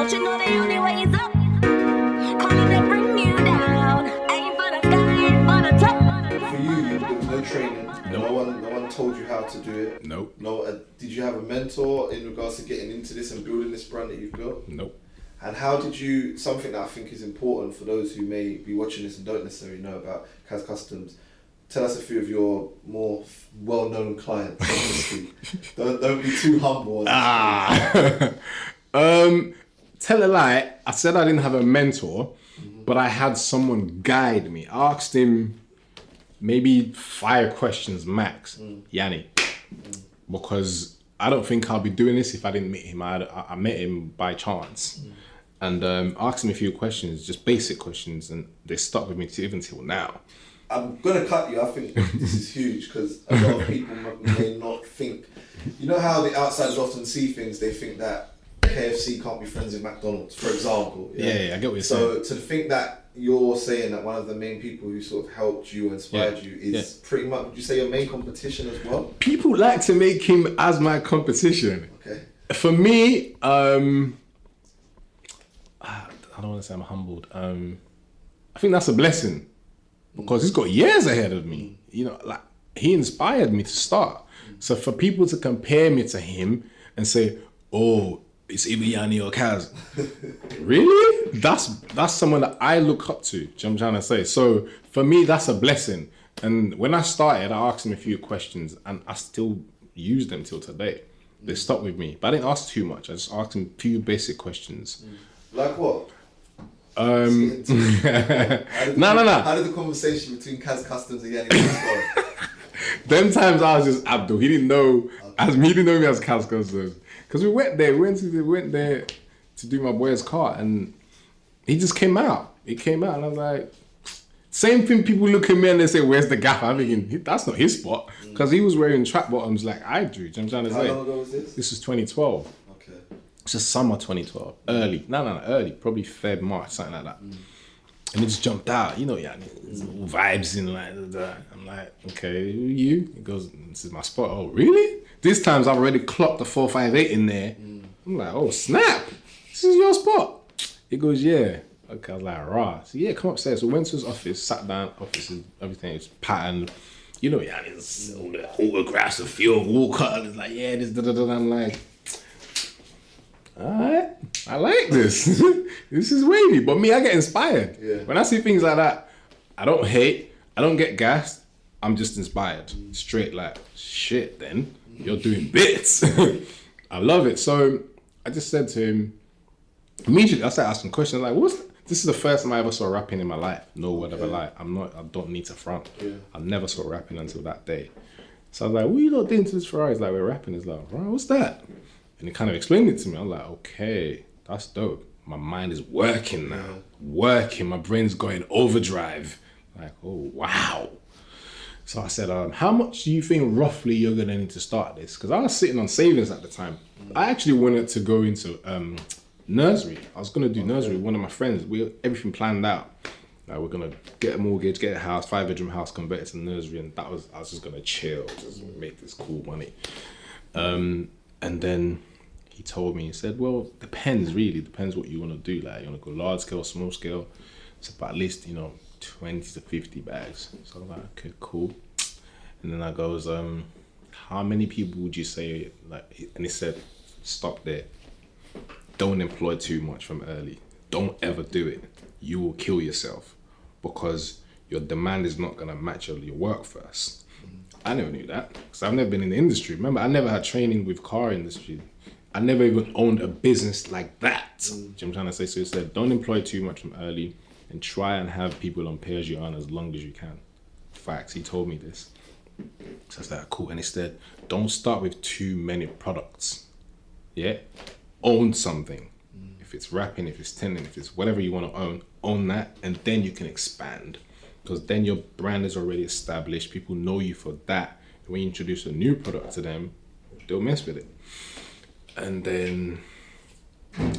Don't you know the only way is up? Calling to bring you down. Aim for the sky, aim for the top. For you, there was no training. Nope. No one told you how to do it. Nope. No. Did you have a mentor in regards to getting into this and building this brand that you've built? Nope. And how did you, something that I think is important for those who may be watching this and don't necessarily know about Khaz Customs, tell us a few of your more well-known clients. don't be too humble. Tell a lie, I said I didn't have a mentor, but I had someone guide me. I asked him maybe 5 questions max, Yanni, because I don't think I'll be doing this if I didn't meet him. I met him by chance. And asked him a few questions, just basic questions, and they stuck with me even till now. I'm going to cut you. I think this is huge because a lot of people may not think. You know how the outsiders often see things, they think that KFC can't be friends with McDonald's, for example. Yeah, I get what you're saying. So to think that you're saying that one of the main people who sort of helped you, inspired you, is pretty much, would you say, your main competition as well? People like to make him as my competition. Okay. For me, I don't want to say I'm humbled. I think that's a blessing because he's got years ahead of me. You know, like he inspired me to start. So for people to compare me to him and say, "Oh, it's either Yanni or Khaz," really? That's someone that I look up to. Do you know what I'm trying to say? So for me, that's a blessing. And when I started, I asked him a few questions, and I still use them till today. They stuck with me, but I didn't ask too much. I just asked him a few basic questions. Like what? No. How did the conversation between Khaz Customs and Yiannimize go? Them times I was just Abdul. He didn't know he didn't know me as Khaz Customs. Because we went there to do my boy's car, and he just came out. He came out, and I was like, same thing. People look at me and they say, "Where's the gap?" I'm thinking that's not his spot because he was wearing track bottoms like I do. Do you know what I'm trying to say? How long ago was this? This was 2012. Okay. It's just summer 2012. Early. No, early. Probably Feb, March, something like that. And it just jumped out. You know, yeah, all vibes in like that. I'm like, okay, who are you? He goes, "This is my spot." Oh, really? This times I've already clocked the 458 in there. I'm like, oh, snap. This is your spot. He goes, yeah. Okay, I was like, rah. So yeah, come upstairs. So we went to his office, sat down, offices, everything is patterned. You know, yeah, there's all the autographs of Field Walker. And it's like, yeah, this, da-da-da. I'm like, all right, I like this. This is wavy. But me, I get inspired. Yeah. When I see things like that, I don't hate, I don't get gassed. I'm just inspired. Straight like, shit then, you're doing bits. I love it. So I just said to him, immediately I started asking questions like, this is the first time I ever saw rapping in my life. No word of a lie. I don't need to front. Yeah. I never saw rapping until that day. So I was like, what are you lot doing to this Ferrari? He's like, we're rapping. He's like, right, what's that? And he kind of explained it to me. I'm like, okay, that's dope. My mind is working now. Working. My brain's going overdrive. Like, oh, wow. So I said, how much do you think roughly you're going to need to start this? Because I was sitting on savings at the time. I actually wanted to go into nursery. I was going to do nursery with one of my friends. Everything planned out. Like, we're going to get a mortgage, get a house, 5-bedroom house, convert it to nursery. And I was just going to chill, just make this cool money. And then he told me, he said, well, depends really. Depends what you want to do. Like, you want to go large scale, small scale. It's about at least, 20 to 50 bags. So I was like, okay, cool. And then I goes, how many people would you say, like, and he said, stop there. Don't employ too much from early. Don't ever do it. You will kill yourself because your demand is not gonna match your work first. I never knew that because I've never been in the industry. Remember, I never had training with car industry. I never even owned a business like that. Do you know what I'm trying to say? So he said, don't employ too much from early and try and have people on pay as you earn as long as you can. Facts, he told me this. So I was like, cool. And he said, don't start with too many products. Yeah? Own something. If it's rapping, if it's tending, if it's whatever you want to own that, and then you can expand. Because then your brand is already established. People know you for that. And when you introduce a new product to them, they'll mess with it. And then,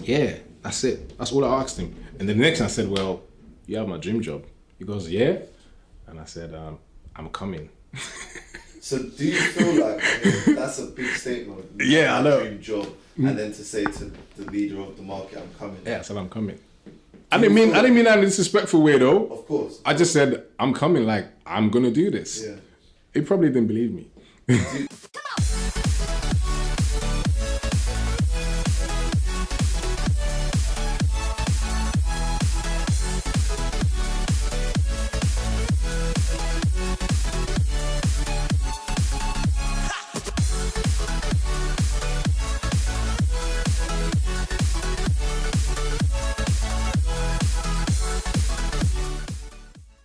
yeah, that's it. That's all I asked him. And then the next thing I said, well, you have my dream job. He goes, yeah? And I said, I'm coming. So do you feel like, I mean, that's a big statement? Yeah, I know. Dream job, and then to say to the leader of the market, I'm coming. Yeah, I said I'm coming. I didn't mean that in a disrespectful way though. Of course. I just said I'm coming. Like I'm gonna do this. Yeah. He probably didn't believe me. Do you-